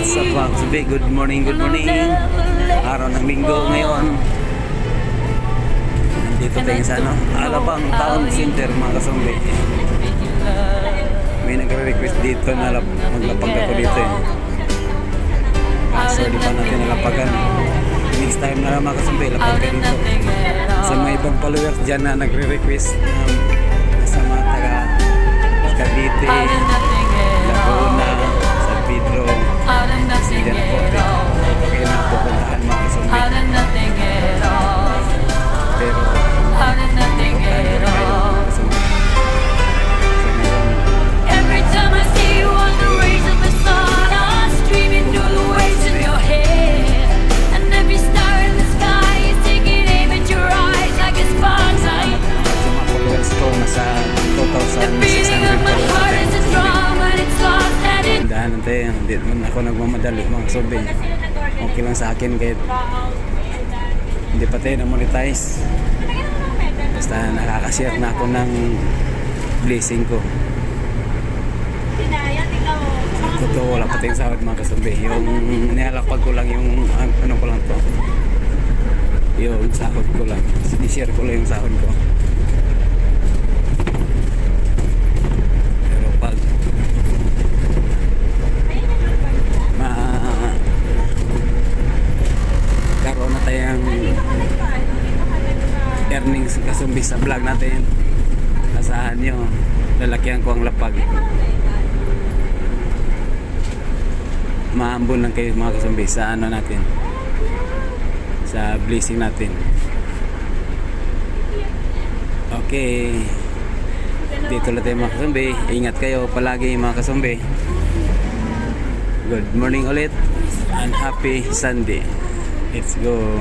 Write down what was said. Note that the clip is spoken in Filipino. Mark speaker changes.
Speaker 1: What's up mga kasumbi? Good morning, good morning. Araw ng linggo ngayon. Nandito tayo sa Alabang Town Center mga kasumbi. May nagre-request dito na maglapag ako dito eh. Kaso di pa natin nalapagan. Next time na lang mga kasumbi, lapag ka dito. Sa mga ibang followers dyan na nagre-request sa mga taga Cavite, Laguna, San Pedro. Diyan po rin. Kaya na po puntahan mga kasumbi. Pero
Speaker 2: Every time I see you on the rays of the sun, I'm streaming through the waves in your head. And every star in the sky is taking aim at your eyes like a spotlight.
Speaker 1: sa mga followers ko nasa
Speaker 2: The beating of my heart is a
Speaker 1: 2,600
Speaker 2: drum and it's lost and it's
Speaker 1: Tindahan natin, hindi naman ako nagmamadali mga kasumbi. Okay lang sa akin kahit hindi pa tayo na-monetize. Basta nakakashare na ako ng blessing ko. Totoo, wala pa tayong sahod mga kasumbi. Yung nilalapag ko lang yung ano ko lang to. Yung sahod ko lang. Sinishare ko lang yung sahod ko. Pero pag karoon na tayong earnings kasumbi sa vlog natin, asahan nyo lalakyan ko ang lapag. Maambon lang kayo mga kasumbi sa ano natin, sa blessing natin. Okay, dito lang tayo mga kasumbi. Ingat kayo palagi mga kasumbi. Good morning ulit and happy Sunday. Let's go.